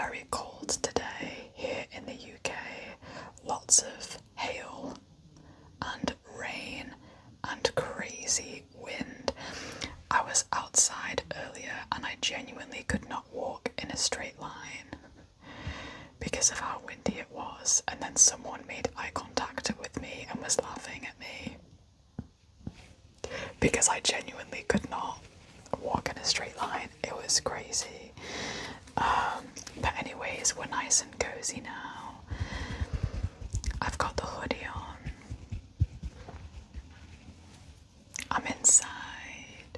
very cold today here in the UK. Lots of hail and rain and crazy wind. I was outside earlier and I genuinely could not walk in a straight line because of how windy it was, and then someone made eye contact with me and was laughing at me because I genuinely could not walk in a straight line. It was crazy. But anyways, we're nice and cozy now. I've got the hoodie on. I'm inside.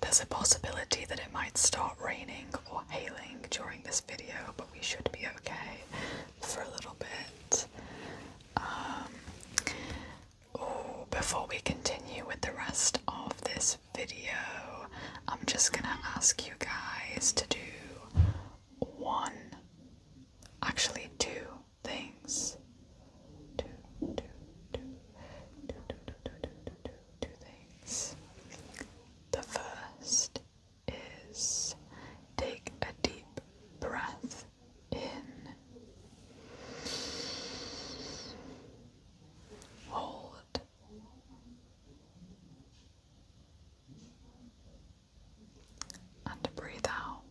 There's a possibility that it might start raining or hailing during this video, but we should be okay for a little bit. Before we continue with the rest of this video, I'm just gonna ask you guys to do two things. Two things. The first is take a deep breath in. Hold. And breathe out.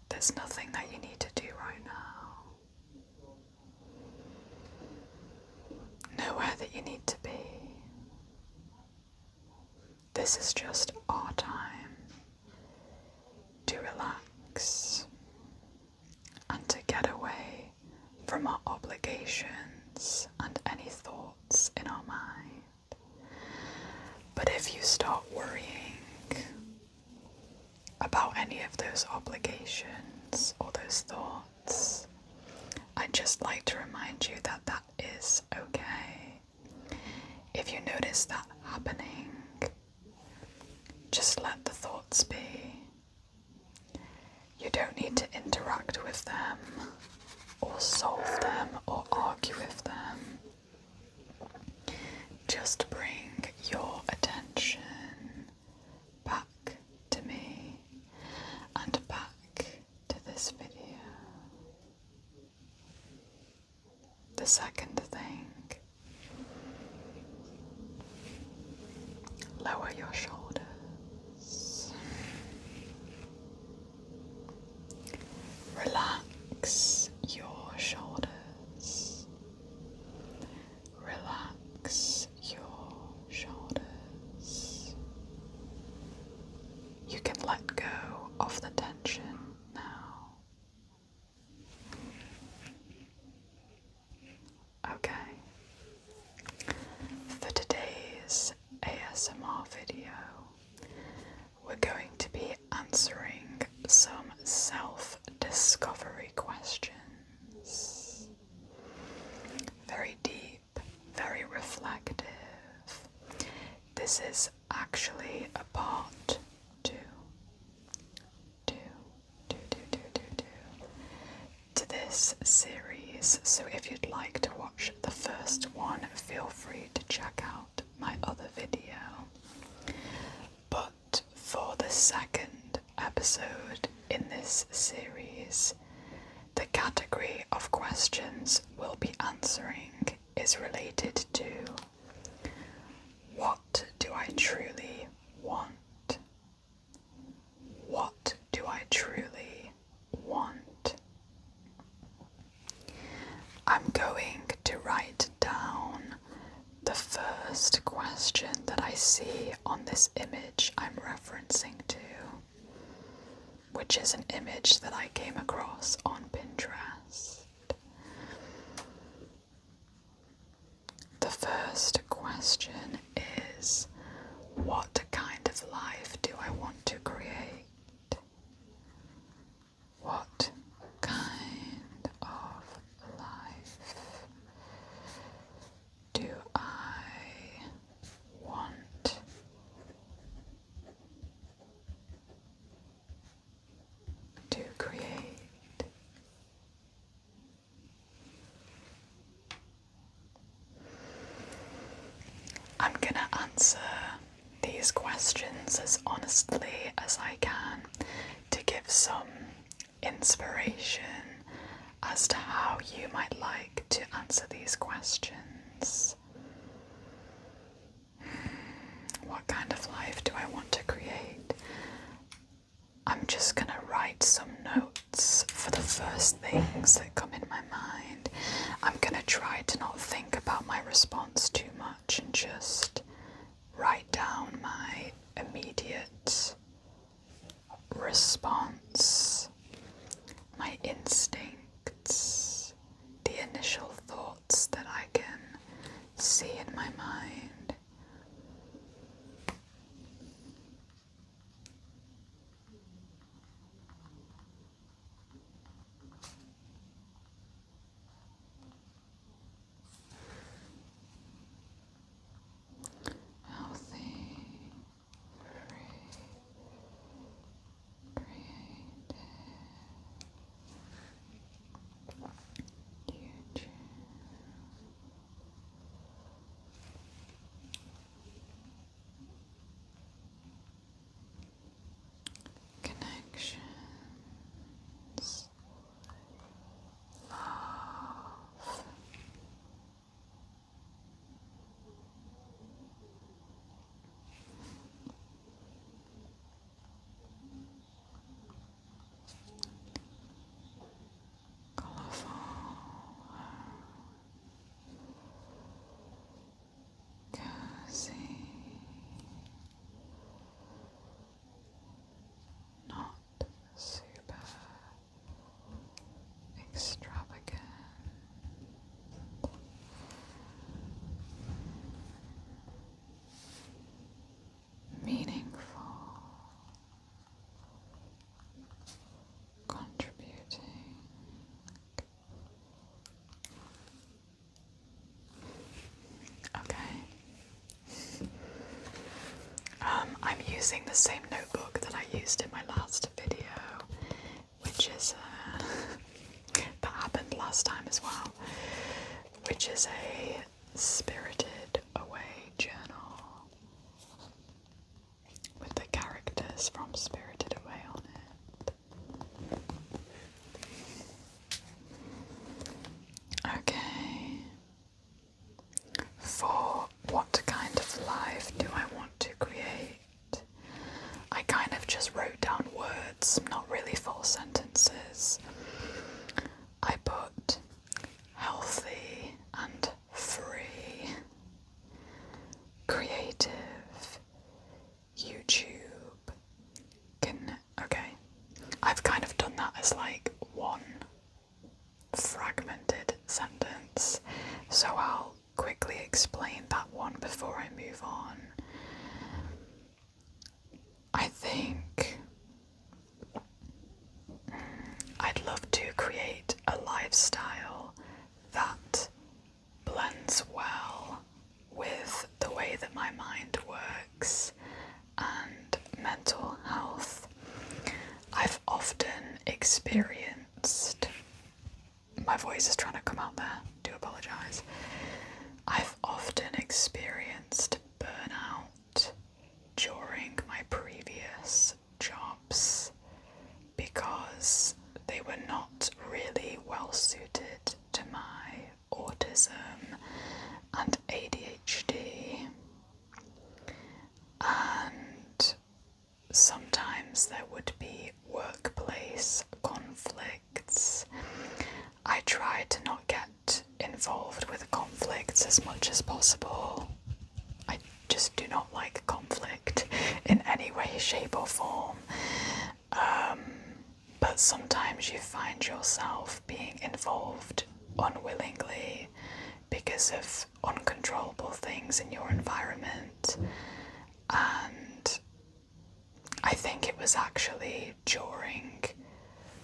There's nothing that you need to do right now. Nowhere that you need to be. This is just our time to relax and to get away from our obligations and any thoughts in our mind. But if you start worrying about any of those obligations or those thoughts, I'd just like to remind you that that is okay. If you notice that happening, just let the thoughts be. You don't need to interact with them or solve them or argue with them. Just bring your attention back to me and back to this video. The second thing, lower your shoulders. Relax your shoulders. Relax your shoulders. You can let go of the tension now. Okay. For today's ASMR video, we're going to be answering some self-discovery questions. Very deep, very reflective. This is actually a part two to this series. So if you'd like to watch the first one, feel free to check out my other video. But for the second episode in this series, the category of questions we'll be answering is related to what do I truly want? What do I truly want? I'm going to write down the first question that I see on this image I'm referencing to, which is an image that I came across on Pinterest. The first question is, what kind of life do I want to create? What kind of life do I want to create? gonna answer these questions as honestly as I can to give some inspiration as to how you might like to answer these questions. What kind of life do I want to create? I'm just gonna write some notes for the first things that come in my mind. I'm gonna try to not think about my response too much and just write down my immediate response, my instincts, the initial thoughts that I can see in my mind. Healthy, free, creative, YouTube. Connections, love, colourful, cozy, not super extravagant, meaningful, contributing. Okay. I'm using the same notebook that I used in my last video, which is that happened last time as well, which is a Spirited Away journal with the characters from Spirited Away on it. Okay. For what kind of life do I want to create? I kind of just wrote down words, not really full sentences. I put healthy and free, creative, YouTube. Okay, I've kind of done that as like one fragmented sentence, so I'll quickly explain that one before I move on. I think I'd love to create a lifestyle that blends well with the way that my mind works and mental health. I've often experienced, my voice is trying to come out there, do apologise. I've often experienced burnout during my previous jobs because they were not really well suited to my autism and ADHD, and sometimes there would be workplace conflicts. I try to not get involved with conflicts as much as possible. I just do not like conflict in any way, shape or form. But sometimes you find yourself being involved unwillingly because of uncontrollable things in your environment. And I think it was actually during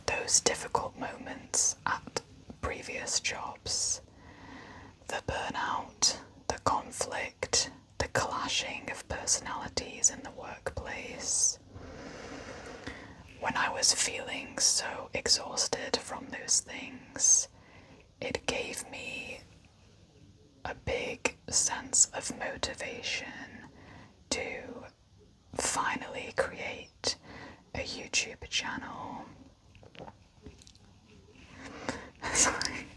those difficult moments at previous jobs, the burnout, the conflict, the clashing of personalities in the workplace, when I was feeling so exhausted from those things, it gave me a big sense of motivation to finally create a YouTube channel. Sorry,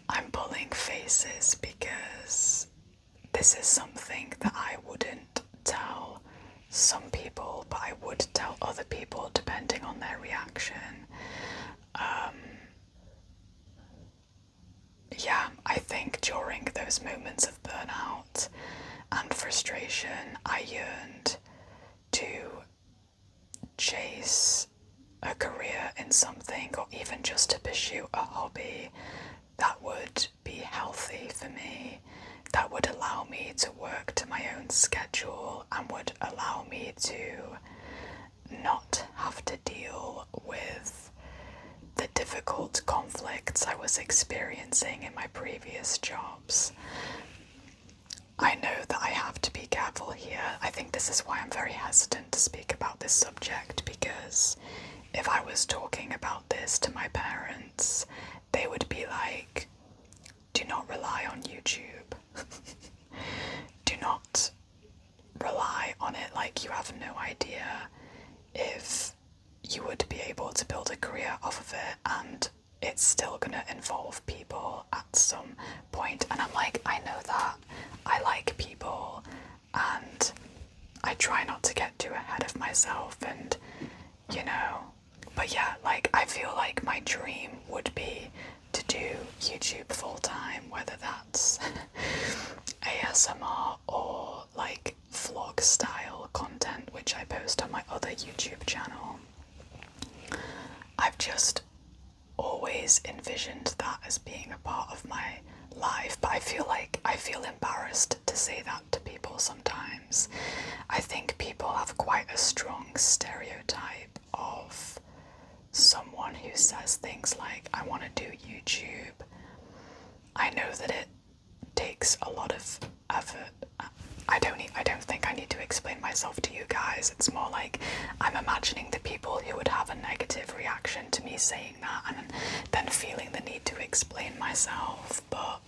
I'm pulling faces because this is something that I wouldn't tell some people, but I would tell other people depending on their reaction. Yeah, I think during those moments of burnout and frustration, I yearned to chase a career in something, or even just to pursue a hobby that would be healthy for me, that would allow me to work to my own schedule and would allow me to not have to deal with the difficult conflicts I was experiencing in my previous jobs. I know that I have to be careful here. I think this is why I'm very hesitant to speak about this subject, because if I was talking about this to my parents, they would be like, do not rely on YouTube. Do not rely on it. Like, you have no idea if you would be able to build a career off of it, and it's still gonna involve people at some point. And I'm like, I know that. I like people, and I try not to get too ahead of myself, and you know, but yeah, like, I feel like my dream would be to do YouTube full time, whether that's ASMR or like vlog style content, which I post on my other YouTube channel. I've just always envisioned that as being a part of my life, but I feel embarrassed to say that to people sometimes. I think people have quite a strong stereotype of someone who says things like, I want to do YouTube. I know that it takes a lot of effort. I don't think I need to explain myself to you guys. It's more like I'm imagining the people who would have a negative reaction to me saying that, and then feeling the need to explain myself. But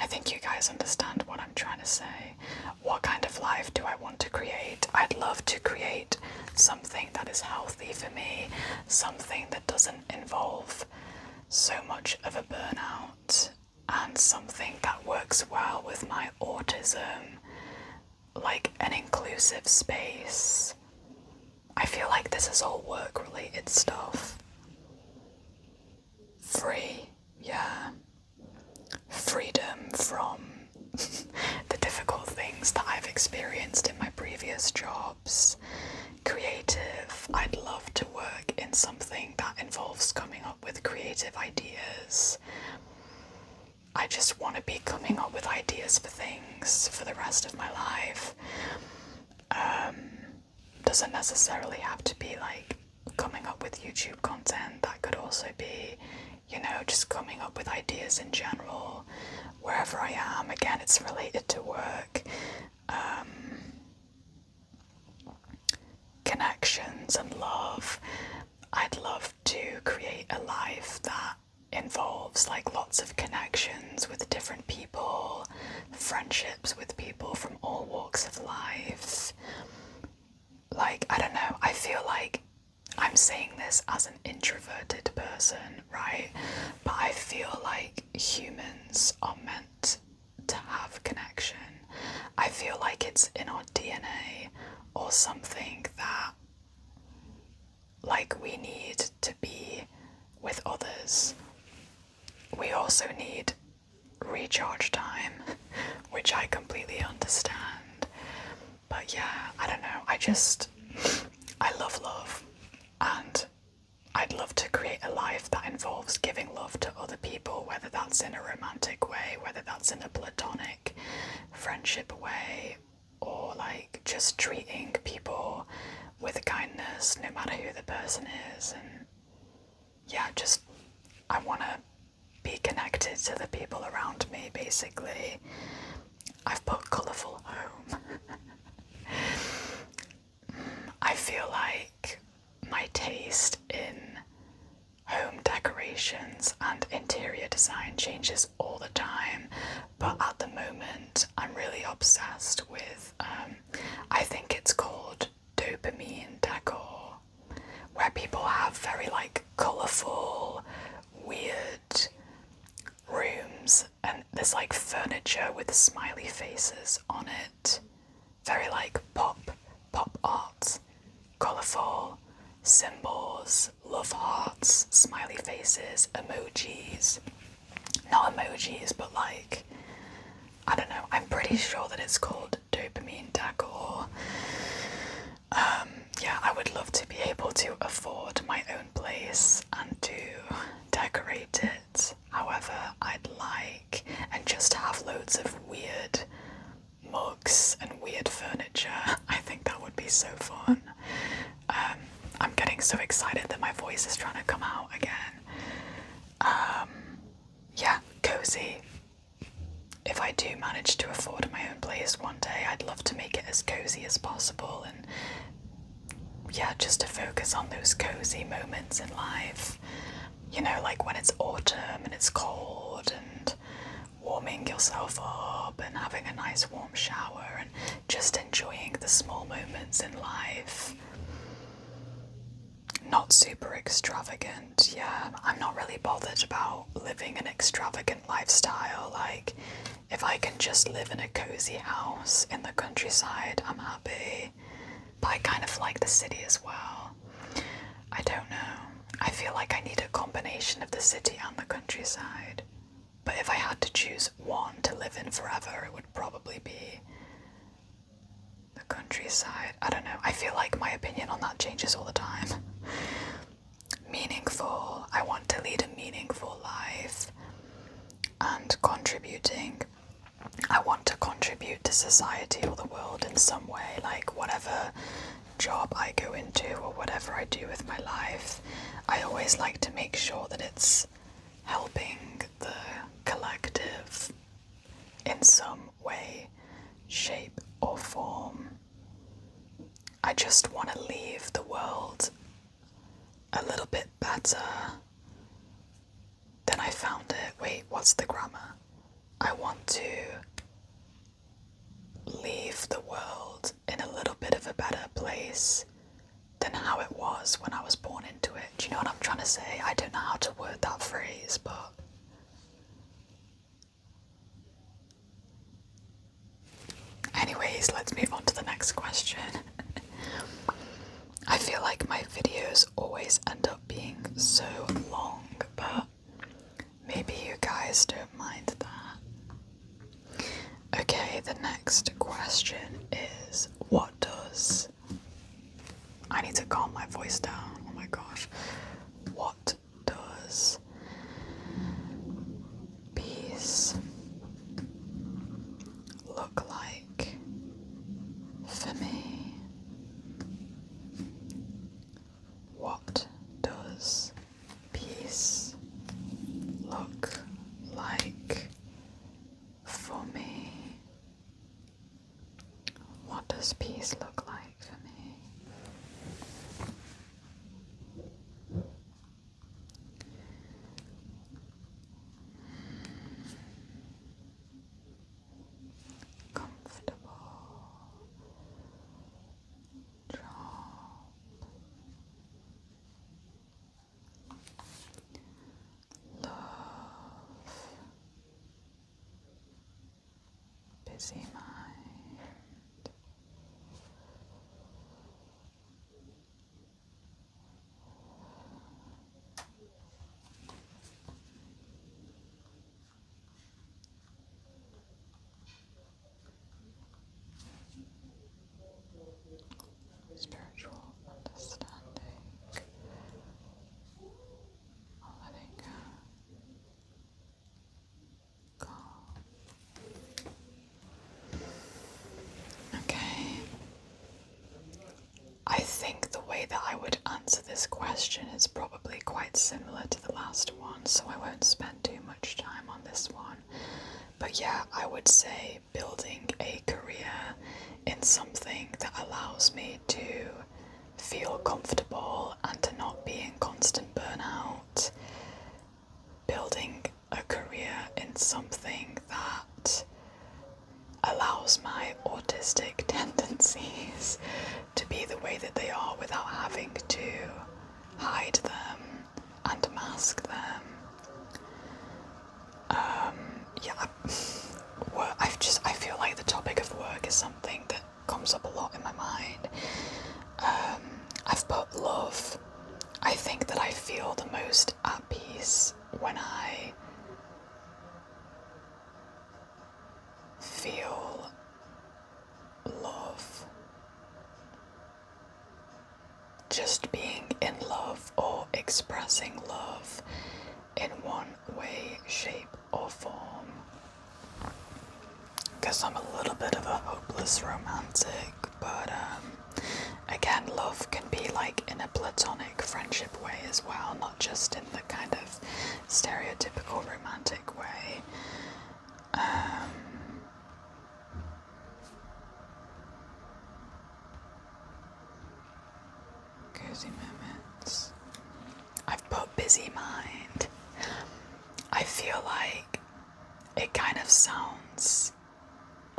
I think you guys understand what I'm trying to say. What kind of life do I want to create? I'd love to create something that is healthy for me, something that doesn't involve so much of a burnout, and something that works well with my autism, like an inclusive space. I feel like this is all work-related stuff. Free, yeah. Freedom from the difficult things that I've experienced in my previous jobs. Creative. I'd love to work in something that involves coming up with creative ideas. I just want to be coming up with ideas for things for the rest of my life. Doesn't necessarily have to be like coming up with YouTube content. That could also be, you know, just coming up with ideas in general, wherever I am. Again, it's related to work. Connections and love. I'd love to create a life that involves like lots of connections with different people, friendships with people from all walks of life. Like, I don't know, I feel like I'm saying this as an introverted person, right? But I feel like humans are meant to have connection. I feel like it's in our DNA or something that, like, we need to be with others. We also need recharge time, which I completely understand. But yeah, I don't know, I love love, and I'd love to create a life that involves giving love to other people, whether that's in a romantic way, whether that's in a platonic friendship way, or like just treating people with kindness no matter who the person is. And yeah, just I want to be connected to the people around me, basically. I've put colourful home. I feel like my taste in home decorations and interior design changes all the time, But at the moment, I'm really obsessed with, I think it's called dopamine decor, where people have very like colourful, weird rooms, and there's like furniture with smiley faces on it. Very like pop art, colourful symbols, love hearts, smiley faces, emojis. Not emojis, but like, I don't know, I'm pretty sure that it's called dopamine decor. Yeah, I would love to be able to afford my own place and to decorate it however I'd like, and just have loads of weird mugs and weird furniture. I think that would be so fun. I'm getting so excited that my voice is trying to come out again. Yeah, cozy. If I do manage to afford my own place one day, I'd love to make it as cozy as possible, and yeah, just to focus on those cozy moments in life. You know, like when it's autumn and it's cold, and warming yourself up and having a nice warm shower and just enjoying the small moments in life. Not super extravagant, yeah. I'm not really bothered about living an extravagant lifestyle. Like, if I can just live in a cozy house in the countryside, I'm happy. But I kind of like the city as well. I don't know. I feel like I need a combination of the city and the countryside. But if I had to choose one to live in forever, it would probably be the countryside. I don't know. I feel like my opinion on that changes all the time. Meaningful. I want to lead a meaningful life. And contributing. I want to contribute to society or the world in some way, like whatever job I go into or whatever I do with my life. I always like to make sure that it's helping the collective in some way, shape, or form. I just want to leave the world a little bit better than I found it. Wait, what's the grammar? I want to leave the world in a little bit of a better place than how it was when I was born into it. Do you know what I'm trying to say? I don't know how to word that phrase, but anyways, let's move on to the next question. I feel like my videos always end up being so long, but maybe you guys don't mind that. Okay, the next question is, what does... I need to calm my voice down, oh my gosh. What does peace look like for me? What does peace look like for me? What does peace look like for me? Comfortable. Drop. Love. Busy mind. Spiritual understanding. Letting go. Okay. I think the way that I would answer this question is probably quite similar to the last one, so I won't spend too much time on this one. But yeah, I would say building a career in something that allows me to feel comfortable and to not be in constant burnout. Building a career in something that allows my autistic tendencies to be the way that they are without having to hide them and mask them. Yeah, I feel like the topic of work is something that comes up a lot in my mind. I've put love. I think that I feel the most at peace when I feel love. Just being in love or expressing love in one way, shape, or form. Because I'm a little bit of a hopeless romantic, but again, love can be like in a platonic friendship way as well, not just in the kind of stereotypical romantic way. Cozy moments. I've put busy mind. I feel like it kind of sounds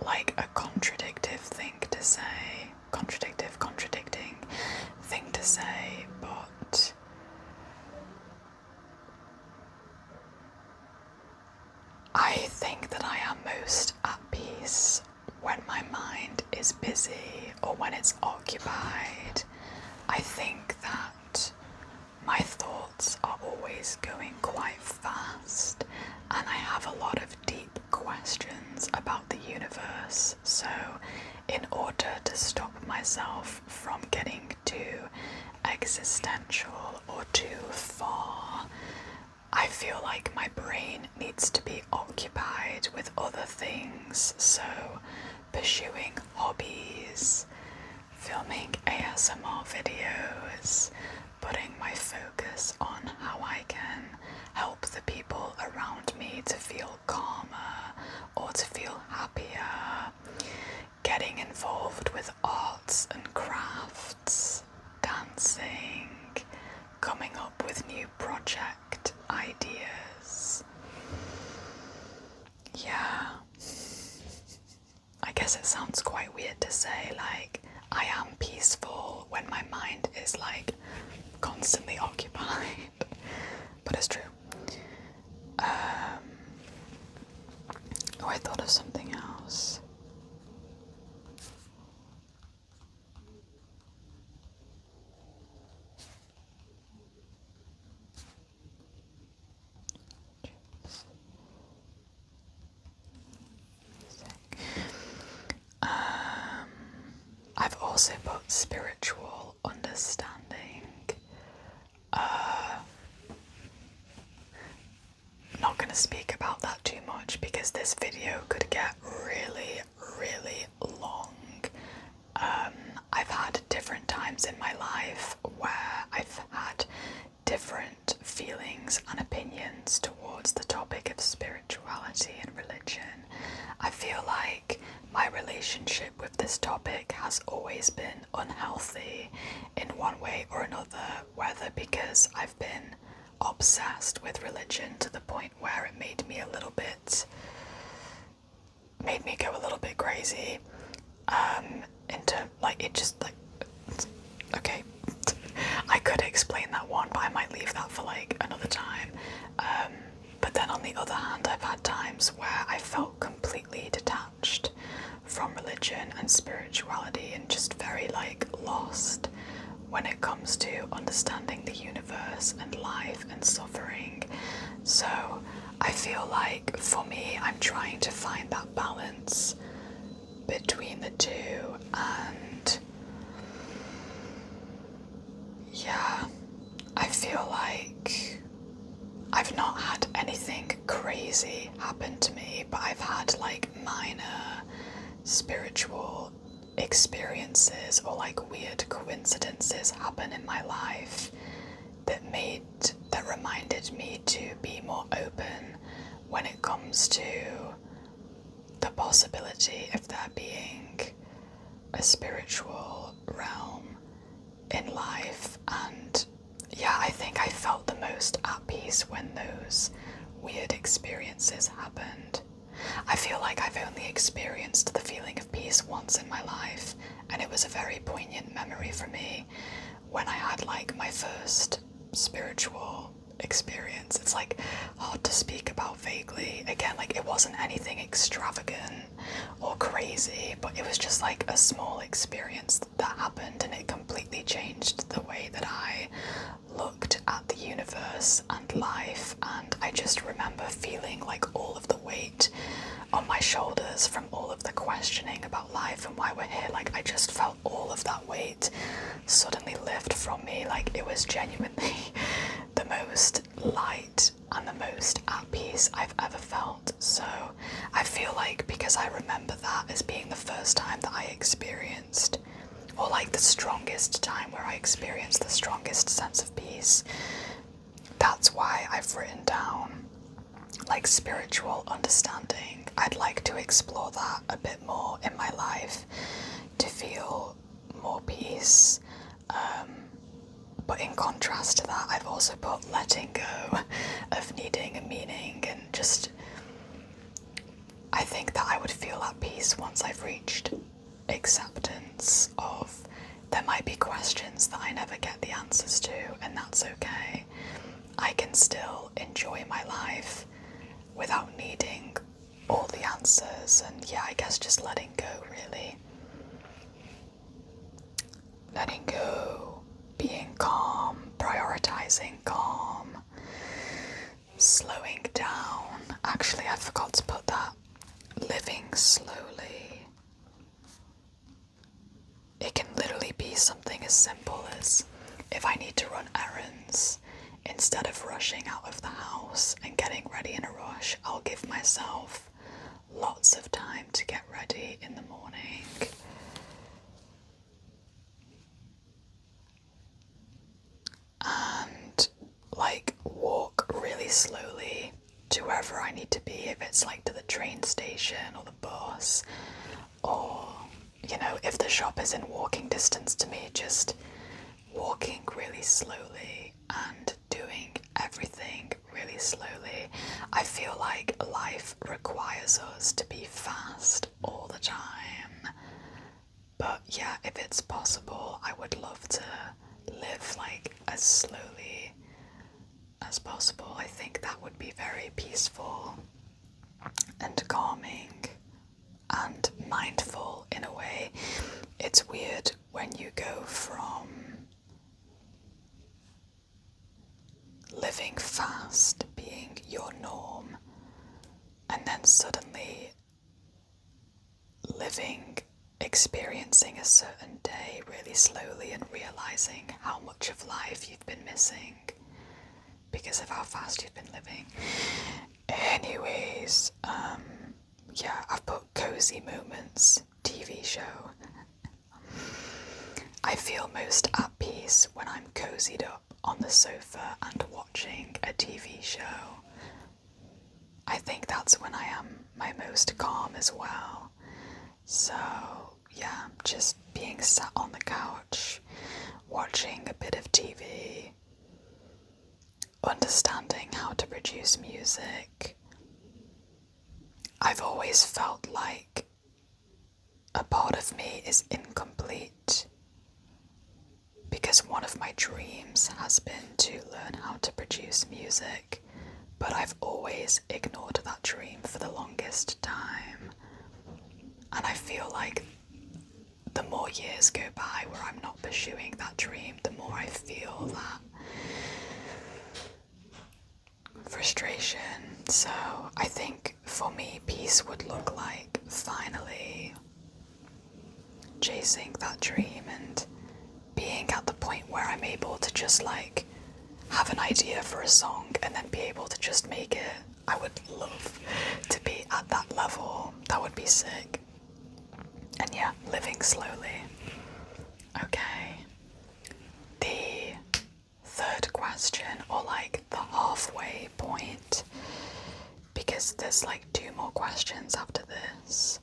like a contradicting thing to say, but I think that I am most at peace when my mind is busy or when it's occupied. I think that my thoughts are always going quite fast, and I have a lot of deep questions about the universe, so in order to stop myself from getting too existential or too far, I feel like my brain needs to be occupied with other things, so pursuing hobbies, filming ASMR videos, putting my focus on how I can help the people around me to feel calmer or to feel happier, getting involved with arts and crafts, dancing, coming up with new project ideas. Yeah, I guess it sounds quite weird to say, like, I am peaceful when my mind is like constantly occupied, but it's true. Oh, I thought of something else. I've also put spiritual understanding. Not going to speak about that too much because this video could get really, really long. I've had different times in my life where I've had different feelings and opinions towards the topic of spirituality and religion. I feel like my relationship with this topic has always been unhealthy in one way or another, whether because I've been obsessed with religion to the point where it made me go a little bit crazy, into like it just like okay. I could explain that one, but I might leave that for like another time. But then on the other hand, I've had times where I felt completely detached from religion and spirituality and just very like lost when it comes to understanding the universe and life and suffering. So I feel like for me, I'm trying to find that balance between the two, and yeah, I feel like I've not had anything crazy happen to me, but I've had like minor spiritual experiences or like weird coincidences happen in my life that reminded me to be more open when it comes to the possibility of there being a spiritual realm in life. And yeah, I think I felt the most at peace when those weird experiences happened. I feel like I've only experienced the feeling of peace once in my life, and it was a very poignant memory for me when I had like my first spiritual experience. It's like hard to speak about vaguely. Again, like it wasn't anything extravagant or crazy, but it was just like a small experience that happened, and it completely changed the way that I looked at the universe and life. And I just remember feeling like all of the weight on my shoulders from all of the questioning about life and why we're here. Like I just felt all of that weight suddenly lift from me. Like it was genuinely the most light and the most at peace I've ever felt. So I feel like because I remember that as being the first time that I experienced, or like the strongest time where I experienced the strongest sense of peace, that's why I've written down like spiritual understanding. I'd like to explore that a bit more in my life to feel more peace. But in contrast to that, I've also put letting go of needing a meaning, and just I think that I would feel at peace once I've reached acceptance of there might be questions that I never get the answers to, and that's okay. I can still enjoy my life without needing all the answers, and yeah, I guess just letting go, really. Letting go, being calm, prioritizing calm, slowing down. Actually, I forgot to put that. Living slowly. It can literally be something as simple as if I need to run errands, instead of rushing out of the house and getting ready in a rush, I'll give myself lots of time to get ready in the morning. And like walk really slowly to wherever I need to be, if it's like to the train station or the bus, or you know, if the shop is in walking distance to me, just walking really slowly and doing everything really slowly. I feel like life requires us to be fast all the time, but yeah, if it's possible, I would love to live like as slowly as possible. I think that would be very peaceful and calming and mindful in a way. It's weird when you go from living fast being your norm, and then suddenly experiencing a certain day really slowly and realizing how much of life you've been missing because of how fast you've been living. Anyways, yeah, I've put cozy moments, TV show. I feel most at peace when I'm cozied up on the sofa and watching a TV show. I think that's when I am my most calm as well. So, yeah, just being sat on the couch, watching a bit of TV, understanding how to produce music. I've always felt like a part of me is incomplete because one of my dreams has been to learn how to produce music, but I've always ignored that dream for the longest time. And I feel like the more years go by where I'm not pursuing that dream, the more I feel that frustration. So I think for me, peace would look like finally chasing that dream and being at the point where I'm able to just like have an idea for a song and then be able to just make it. I would love to be at that level. That would be sick. And yeah, living slowly. Okay. The third question, or like the halfway point, because there's like 2 more questions after this,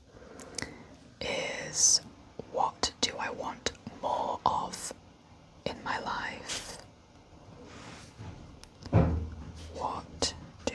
is what do I want more of in my life? What do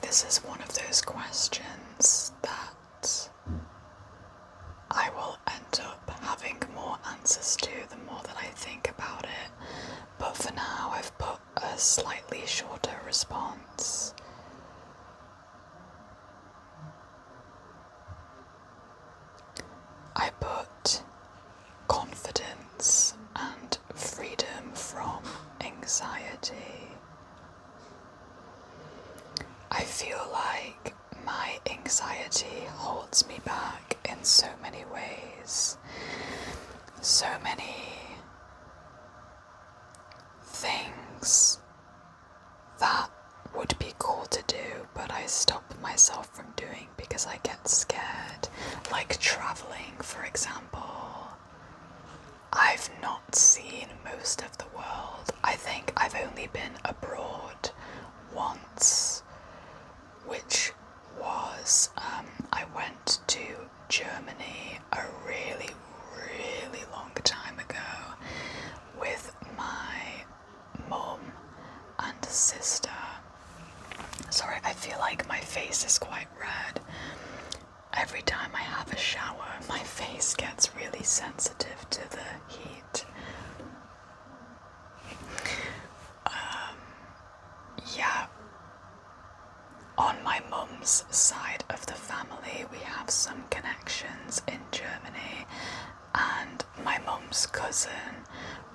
this is one of those questions that I will end up having more answers to the more that I think about it, but for now I've put a slightly shorter response. I put confidence and freedom from anxiety. I feel like my anxiety holds me back in so many ways. So many things that would be cool to do, but I stop myself from doing because I get scared. Like traveling, for example. I've not seen most of the world. I think I've only been abroad once, which was I went to Germany a really, really long time ago with my mum and sister. Sorry, I feel like my face is quite red. Every time I have a shower, my face gets really sensitive to the heat. Yeah. On my mum's side of the family, we have some connections in Germany, and my mum's cousin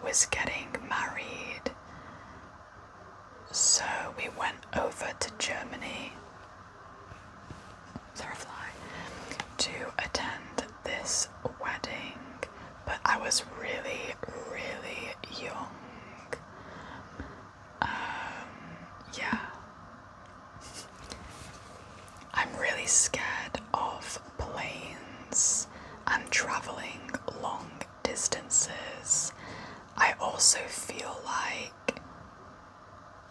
was getting married. So we went over to Germany, to attend this wedding, but I was really, really young. Yeah. I'm really scared of planes and traveling long distances. I also feel like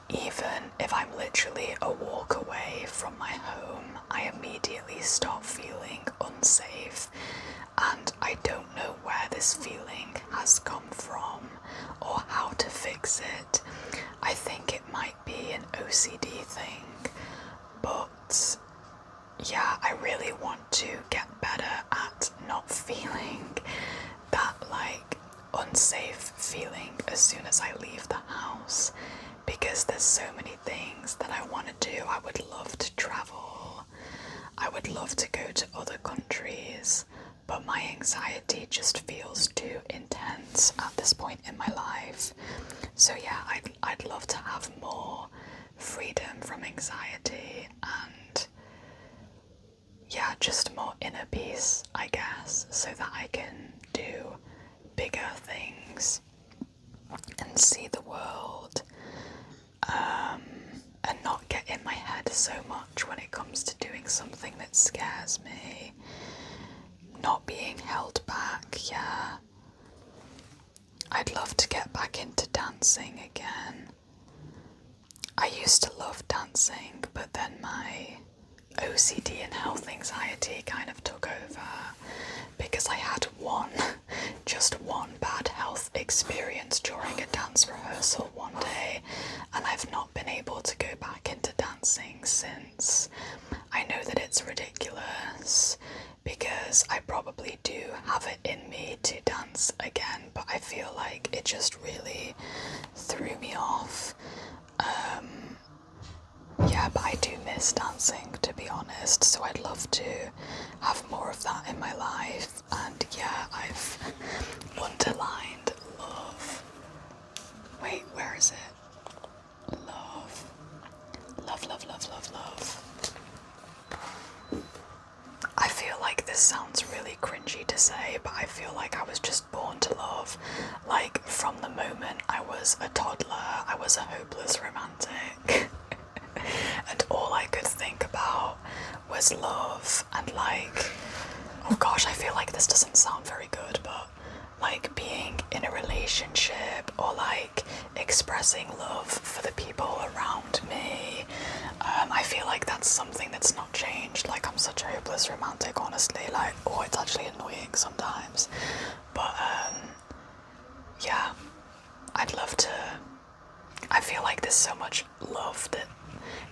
even if I'm literally a walk away from my home, I immediately start feeling unsafe, and I don't know where this feeling has come from or how to fix it. I think it might be an OCD thing, but yeah, I really want to get better at not feeling that like unsafe feeling as soon as I leave the house, because there's so many things that I want to do. I would love to travel. I would love to go to other countries, but my anxiety just feels too intense at this point in my life. So yeah, I'd love to have more freedom from anxiety and yeah, just more inner peace, I guess, so that I can do bigger things and see the world, and not get in my head so much when it comes to doing something that scares me. Not being held back, yeah. I'd love to get back into dancing again. I used to love dancing, but then my OCD and health anxiety kind of took over because I had just one bad health experience during a dance rehearsal one day, and I've not been able to go back into dancing since. I know that it's ridiculous because I probably do have it in me to dance again, but I feel like it just really threw me off. Yeah, but I do miss dancing, to be honest, so I'd love to have more of that in my life. And yeah, I've underlined love. Wait, where is it? Love. Love, love, love, love, love. I feel like this sounds really cringy to say, but I feel like I was just born to love. Like, from the moment I was a toddler, I was a hopeless romantic. And all I could think about was love and like, oh gosh, I feel like this doesn't sound very good, but like being in a relationship or like expressing love for the people around me. I feel like that's something that's not changed. Like, I'm such a hopeless romantic, honestly. Like, oh, it's actually annoying sometimes. But yeah, I'd love to. I feel like there's so much love that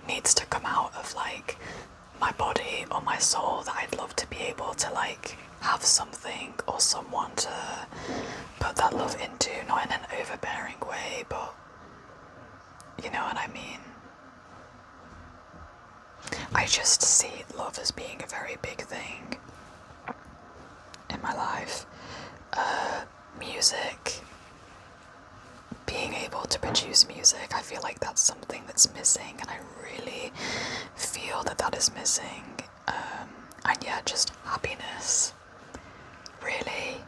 needs to come out of like my body or my soul that I'd love to be able to like have something or someone to put that love into, not in an overbearing way, but you know what I mean. I just see love as being a very big thing in my life. Music, being able to produce music, I feel like that's something that's missing, and I really feel that that is missing. And yeah, just happiness, really,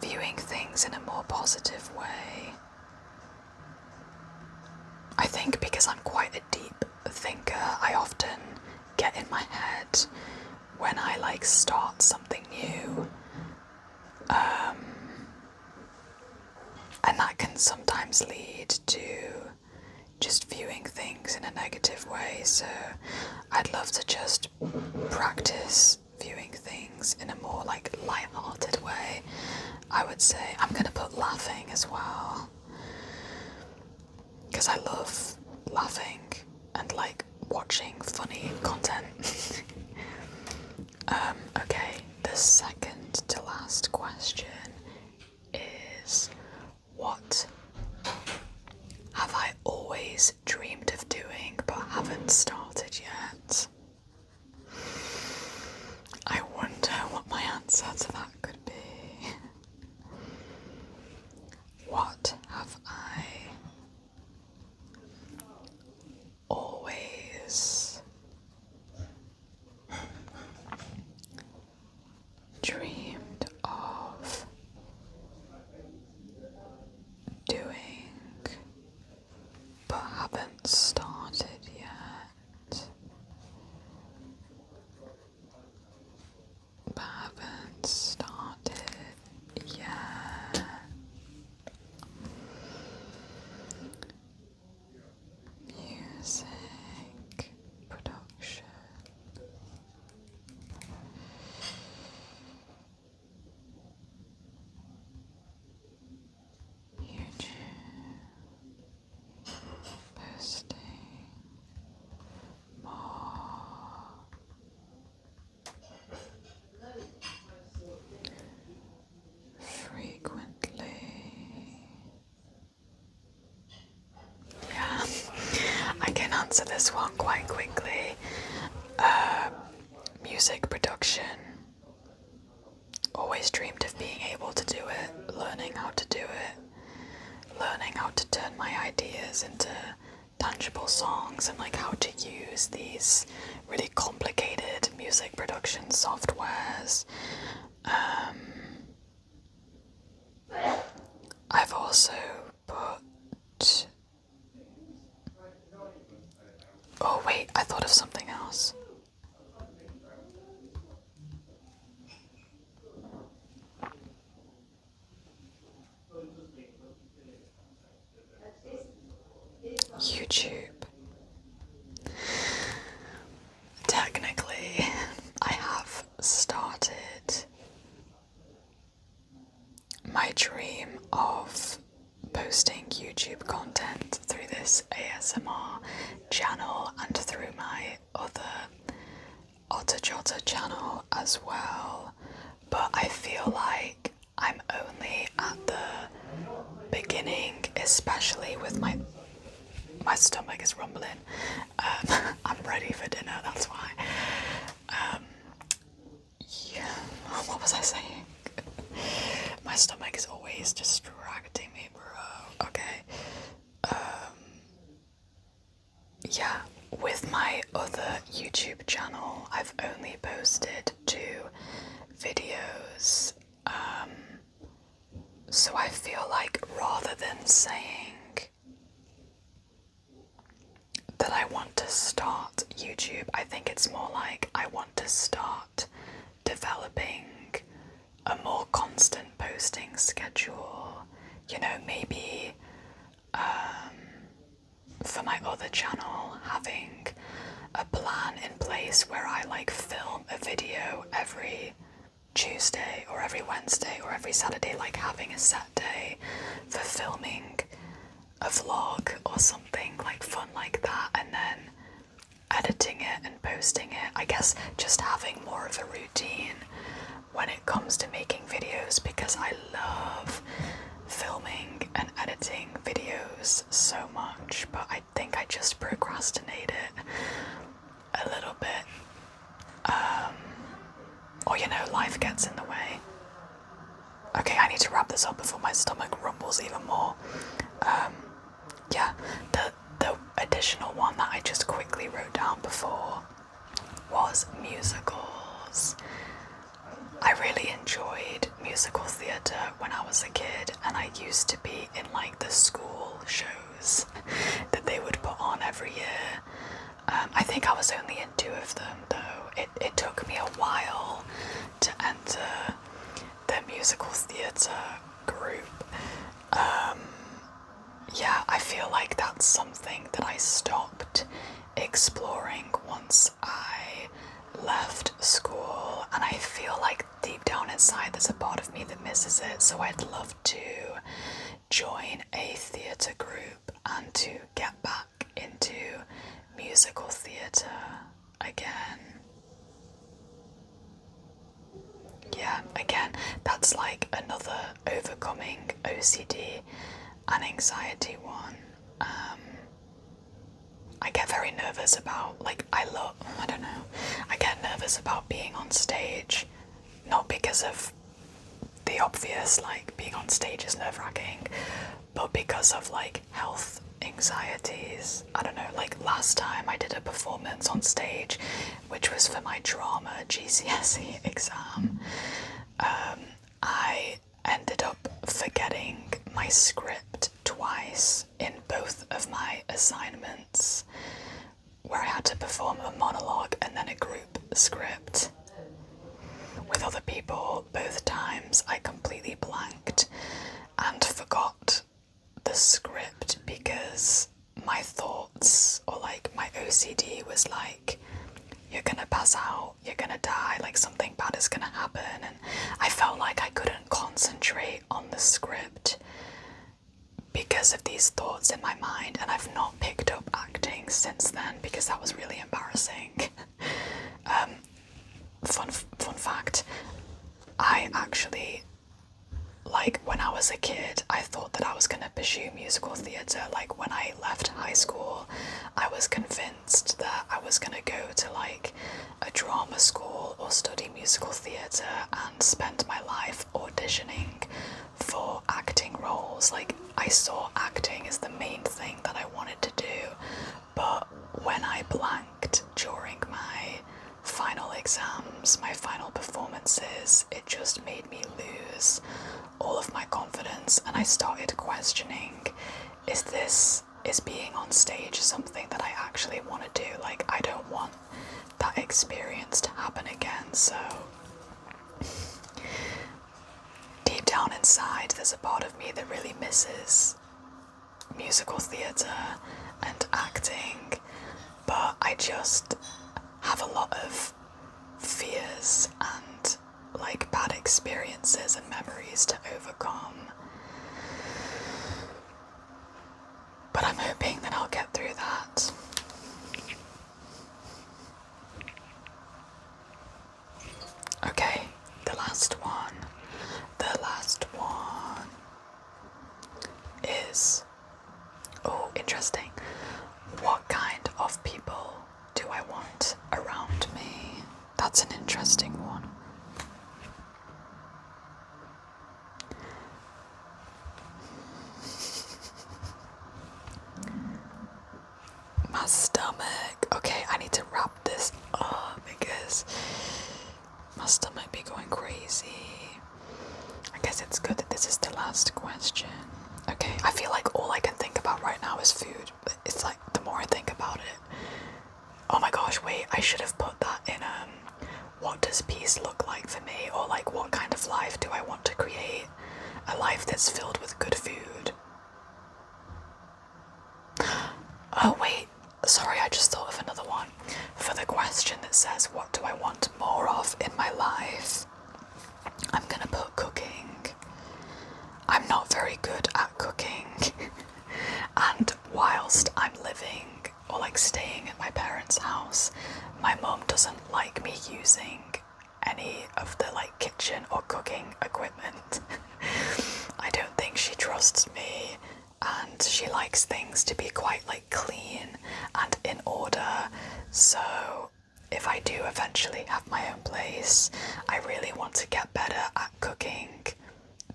viewing things in a more positive way. I think because I'm quite a deep thinker, I often get in my head when I like start something new. And that can sometimes lead to just viewing things in a negative way, so I'd love to just practice viewing things in a more like light-hearted way. I would say I'm gonna put laughing as well, because I love laughing and like watching funny content. Okay, the second to last question is, what have I always dreamed of doing but haven't started yet? I wonder what my answer to that could be. What have I always dreamed of doing but haven't started yet? But haven't started yet. Music production. YouTube posting more frequently. Yeah, I can answer this one quite quickly. Music production. Always dreamed of being able to do it, learning how to do it, learning how to turn my ideas into tangible songs, and like how to use these really complicated music production softwares. I've also put... Oh wait, I thought of something else. YouTube. Technically, I have started my dream of posting YouTube content through this ASMR channel and through my other Otter Jotter channel as well, but I feel like I'm only at the beginning, especially with my stomach is rumbling. I'm ready for dinner, that's why. Yeah, what was I saying? My stomach is always distracting me, bro. Okay. Yeah, with my other YouTube channel, I've only posted 2 videos. So I feel like rather than saying that I want to start YouTube, I think it's more like I want to start developing a more constant posting schedule. You know, maybe for my other channel, having a plan in place where I like film a video every Tuesday or every Wednesday or every Saturday, like having a set day for filming a vlog or something like fun like that, and then editing it and posting it. I guess just having more of a routine when it comes to making videos, because I love filming and editing videos so much, but I think I just procrastinate it a little bit. Or, you know, life gets in the way. Okay, I need to wrap this up before my stomach rumbles even more. Yeah, the additional one that I just quickly wrote down before was musicals. I really enjoyed musical theatre when I was a kid, and I used to be in like the school shows that they would put on every year. I think I was only in 2 of them though. It took me a while to enter the musical theatre group. Yeah, I feel like that's something that I stopped exploring once I left school, and I feel like deep down inside there's a part of me that misses it, so I'd love to join a theatre group and to get back into musical theatre again. Yeah, again, that's like another overcoming OCD and anxiety one. I get very nervous about, like, I don't know, I get nervous about being on stage, not because of the obvious, like, being on stage is nerve-wracking, but because of, like, health anxieties. I don't know, like, last time I did a performance on stage, which was for my drama GCSE exam, I ended up forgetting my script twice in both of my assignments, where I had to perform a monologue and then a group script with other people. Both times I completely blanked and forgot the script because my thoughts, or like my OCD, was like, you're gonna pass out, you're gonna die, like something bad is gonna happen, and I felt like I couldn't concentrate on the script because of these thoughts in my mind, and I've not picked up acting since then because that was really embarrassing. Fun fact, I actually, like, when I was a kid, I thought that I was going to pursue musical theatre. Like, when I left high school, I was convinced that I was going to go to, like, a drama school or study musical theatre and spend my life auditioning for acting roles. Like, I saw acting as the main thing that I wanted to do, but when I blanked during my final exams, my final performances, it just made me lose all of my confidence, and I started questioning, is being on stage something that I actually want to do? Like, I don't want that experience to happen again. So deep down inside there's a part of me that really misses musical theatre and acting, but I just have a lot of fears and like bad experiences and memories to overcome. But I'm hoping that I'll get through that. Okay, the last one. The last one is, oh, interesting. What kind of people do I want around me? That's an interesting one. My stomach. Okay, I need to wrap this up because my stomach be going crazy. I guess it's good that this is the last question. Okay, I feel like all I can think about right now is food. It's like, the more I think about it. Oh my gosh, wait, I should have put that in, what does peace look like for me? Or like, what kind of life do I want to create? A life that's filled with good food. Oh wait, sorry, I just thought of another one. For the question that says, what do I want more of in my life? I'm gonna put cooking. I'm not very good at cooking. she likes things to be quite like clean and in order. So if I do eventually have my own place, I really want to get better at cooking.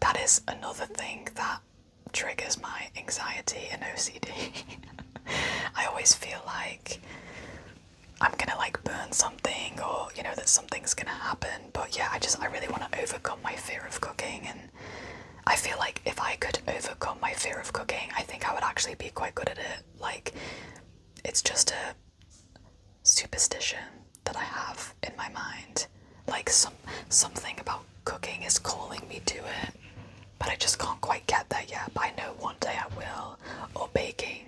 That is another thing that triggers my anxiety and OCD. I always feel like I'm gonna like burn something, or you know, that something's gonna happen. But yeah, I really want to overcome my fear of cooking, and I feel like if I could overcome my fear of cooking, I think I would actually be quite good at it. Like, it's just a superstition that I have in my mind. Like something about cooking is calling me to it, but I just can't quite get there yet. But I know one day I will. Or baking.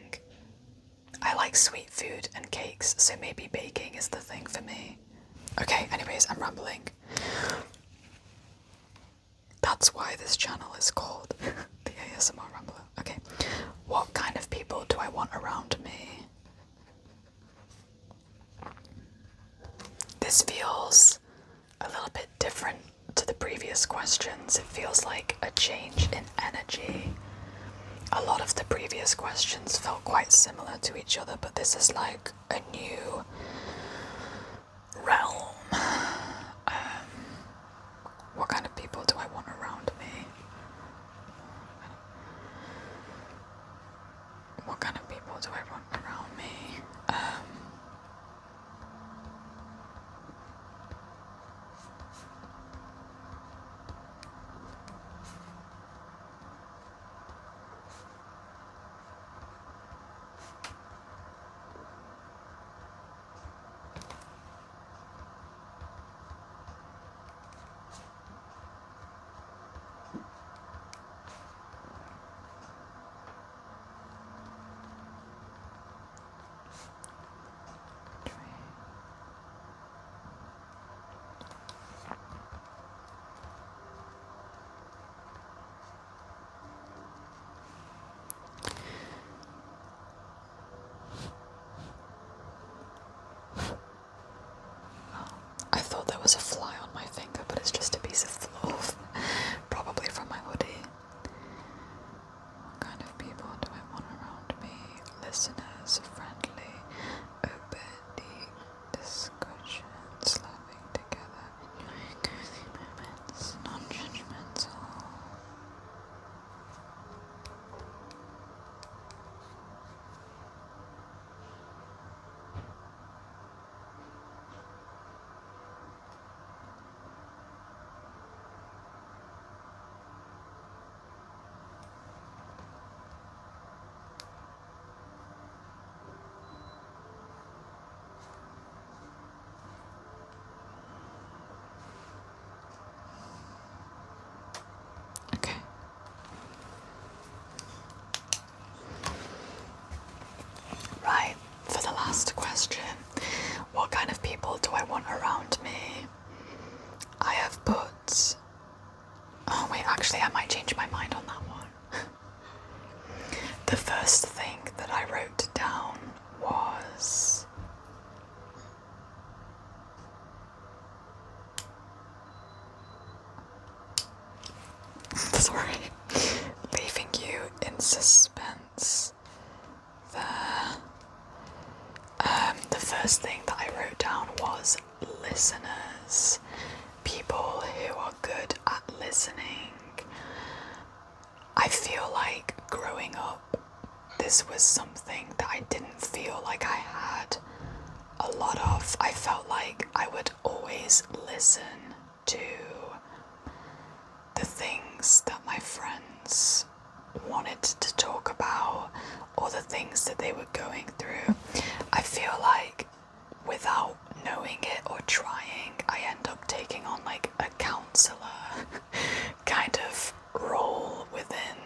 I like sweet food and cakes, so maybe baking is the thing for me. Okay, anyways, I'm rambling. That's why this channel is called the ASMR Rambler. Okay, what kind of people do I want around me? This feels a little bit different to the previous questions. It feels like a change in energy. A lot of the previous questions felt quite similar to each other, but this is like a new realm. What kind of people do I want around me? What kind of people do I want around me? I thought there was a fly on my finger, but it's just a piece of cloth, probably from my hoodie. What kind of people do I want around me? Listeners, friendly, open, deep discussions, laughing together, enjoying cozy moments, non-judgmental. Okay. Right, for the last question, what kind of people do I want around me? I have put... Oh wait, actually I might change my mind on that one. The first thing that I wrote down was... Sorry, leaving you in suspense there. The first thing that I wrote down was listeners. People who are good at listening. I feel like growing up, this was something that I didn't feel like I had a lot of. I felt like I would always listen to the things that my friends wanted to talk about, or the things that they were going through. I feel like without knowing it or trying, I end up taking on like a counselor kind of role within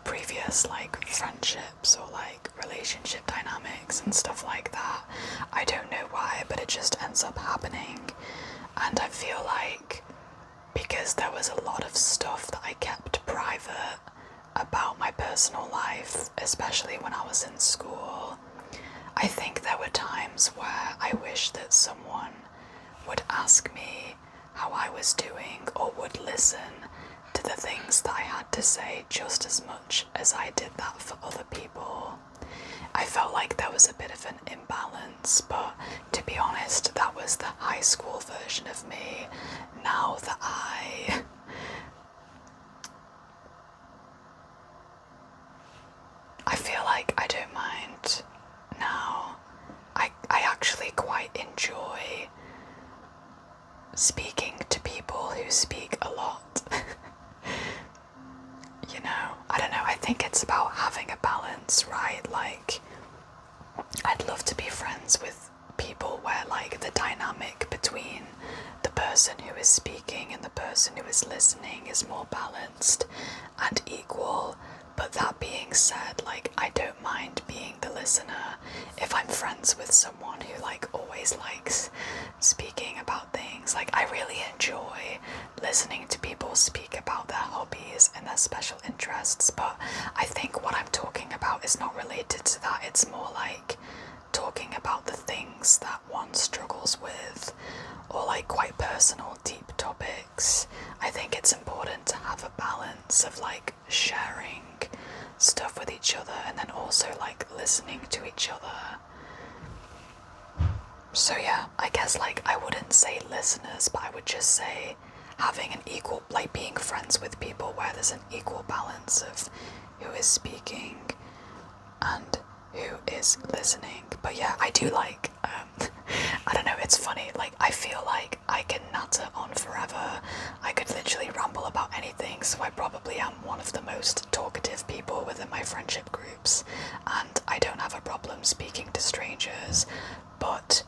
previous like friendships or like relationship dynamics and stuff like that. I don't know why, but it just ends up happening. And I feel like because there was a lot of stuff that I kept private about my personal life, especially when I was in school, I think there were times where I wish that someone would ask me how I was doing, or would listen to the things that I had to say just as much as I did that for other people. I felt like there was a bit of an imbalance, but to be honest, that was the high school version of me. Now that I feel like I don't mind now. I actually quite enjoy speaking to people who speak a lot. You know, I don't know, I think it's about having a balance, right? Like, I'd love to be friends with people where, like, the dynamic between the person who is speaking and the person who is listening is more balanced and equal. But that being said, like, I don't mind being the listener if I'm friends with someone who, like, always likes speaking about things. Like, I really enjoy listening to people speak about their hobbies and their special interests, but I think what I'm talking about is not related to that. It's more like talking about the things that one struggles with, or like quite personal, deep topics. I think it's important to have a balance of like sharing stuff with each other and then also like listening to each other. So yeah, I guess like I wouldn't say listeners, but I would just say having an equal, like being friends with people where there's an equal balance of who is speaking and who is listening. But yeah, I do like, I don't know, it's funny, like I feel like I can natter on forever. I could literally ramble about anything, so I probably am one of the most talkative people within my friendship groups, and I don't have a problem speaking to strangers, but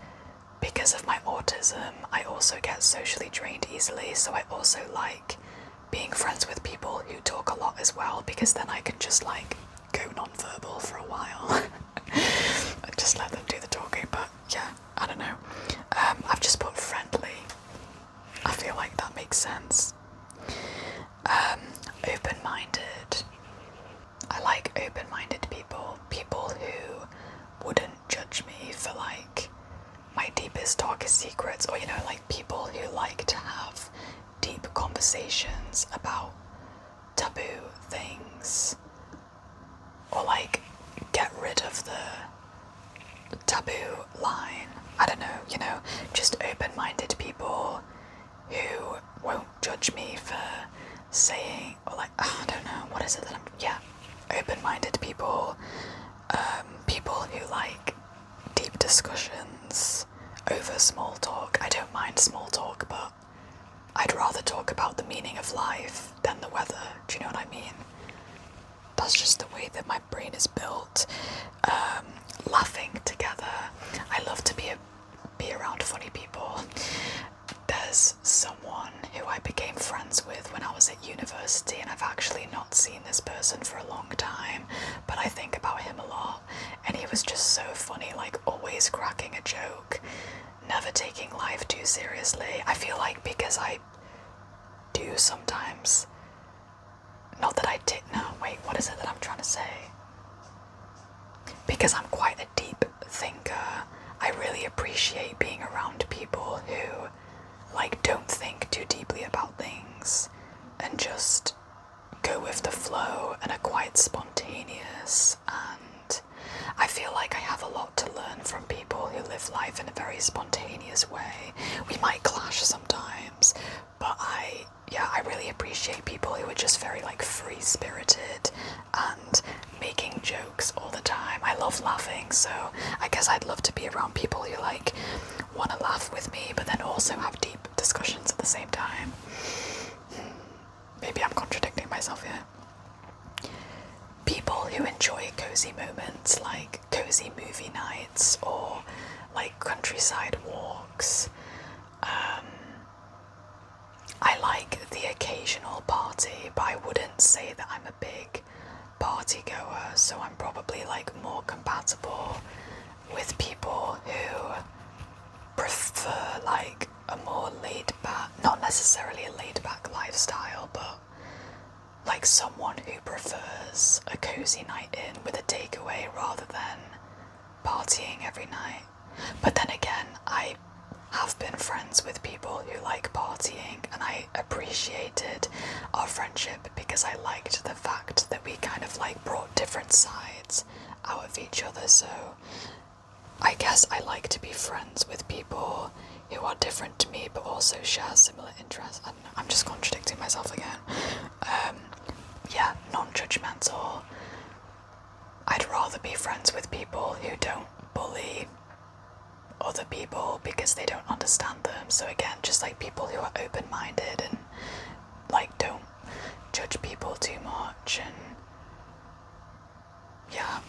because of my autism, I also get socially drained easily, so I also like being friends with people who talk a lot as well, because then I can just like go non-verbal for a while and just let them do the talking. But yeah, I don't know. I've just put friendly. I feel like that makes sense. Open-minded. I like open-minded people. People who wouldn't judge me for like my deepest, darkest secrets, or you know, like people who like to have deep conversations about taboo things, or like get rid of the taboo line. I don't know, you know, just open-minded people who won't judge me for saying, or like, I don't know, what is it that open-minded people, people who like deep discussions over small talk. I don't mind small talk, but I'd rather talk about the meaning of life than the weather. Do you know what I mean? That's just the way that my brain is built. Laughing together. I love to be around funny people. There's someone who I became friends with when I was at university, and I've actually not seen this person for a long time, but I think about him a lot, and he was just so funny, like always cracking a joke, never taking life too seriously. I feel like because I do sometimes, not that I did, no, wait, what is it that I'm trying to say? Because I'm quite a deep thinker, I really appreciate being around people who like don't think too deeply about things and just go with the flow and are quite spontaneous, and I feel like I have a lot to learn from people who live life in a very spontaneous way. We might clash sometimes, but I really appreciate people who are just very like free-spirited and making jokes all the time. I love laughing, so I guess I'd love to be around people who like want to laugh with me but then also have deep discussions at the same time. Maybe I'm contradicting myself here. People who enjoy cozy moments, like cozy movie nights or like countryside walks. I like the occasional party, but I wouldn't say that I'm a big party goer, so I'm probably like more compatible with people who prefer like a more laid back, not necessarily a laid back lifestyle, but like someone who prefers a cozy night in with a takeaway rather than partying every night. But then again, I have been friends with people who like partying, and I appreciated our friendship because I liked the fact that we kind of like brought different sides out of each other. So I guess I like to be friends with people who are different to me but also share similar interests. I don't know, I'm just contradicting myself again. Yeah, non-judgmental. I'd rather be friends with people who don't bully other people because they don't understand them. So again, just like people who are open-minded and like don't judge people too much. And yeah,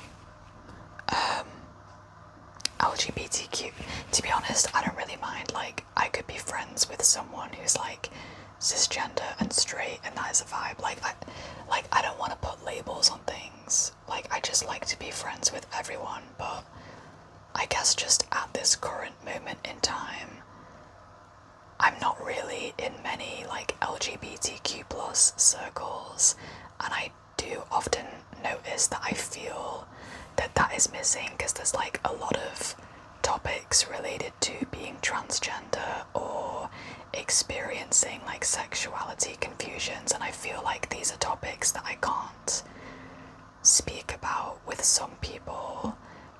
LGBTQ, to be honest, I don't really mind. Like, I could be friends with someone who's like cisgender and straight, and that is a vibe. I don't want to put labels on things. Like, I just like to be friends with everyone. But I guess just at this current moment in time, I'm not really in many like LGBTQ plus circles, and I do often notice that I feel that that is missing because there's like a lot of topics related to being transgender or experiencing like sexuality confusions, and I feel like these are topics that I can't speak about with some people,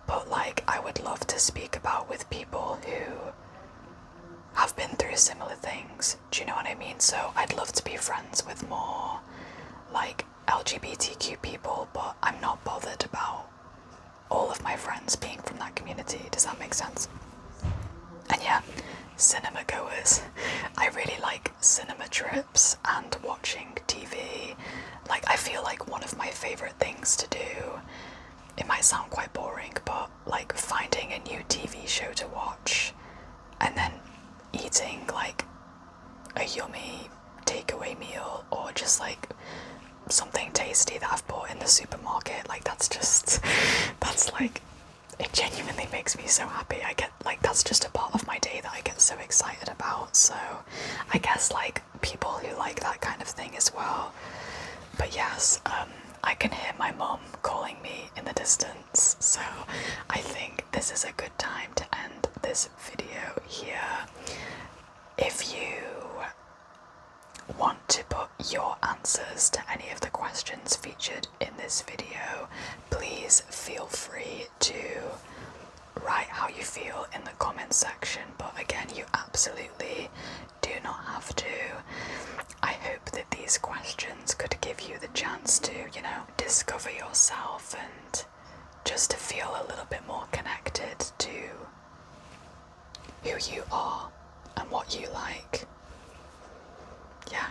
but like I would love to speak about with people who have been through similar things. Do you know what I mean? So I'd love to be friends with more like LGBTQ people, but I'm not bothered about all of my friends being from that community. Does that make sense? And yeah, cinema goers. I really like cinema trips and watching TV. Like, I feel like one of my favourite things to do, it might sound quite boring, but like finding a new TV show to watch and then eating like a yummy takeaway meal or just like something tasty that I've bought in the supermarket, like that's like, it genuinely makes me so happy. I get like, that's just a part of my day that I get so excited about. So I guess like people who like that kind of thing as well. But yes, I can hear my mum calling me in the distance, so I think this is a good time to end this video here. If you want to put your answers to any of the questions featured in this video, please feel free to write how you feel in the comment section, but again, you absolutely do not have to. I hope that these questions could give you the chance to, you know, discover yourself and just to feel a little bit more connected to who you are and what you like. Yeah,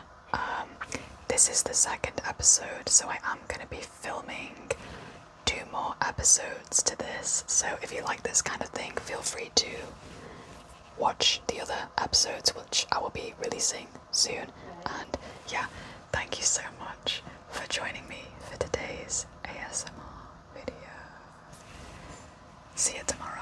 this is the second episode, so I am going to be filming 2 more episodes to this, so if you like this kind of thing, feel free to watch the other episodes, which I will be releasing soon. And yeah, thank you so much for joining me for today's ASMR video. See you tomorrow.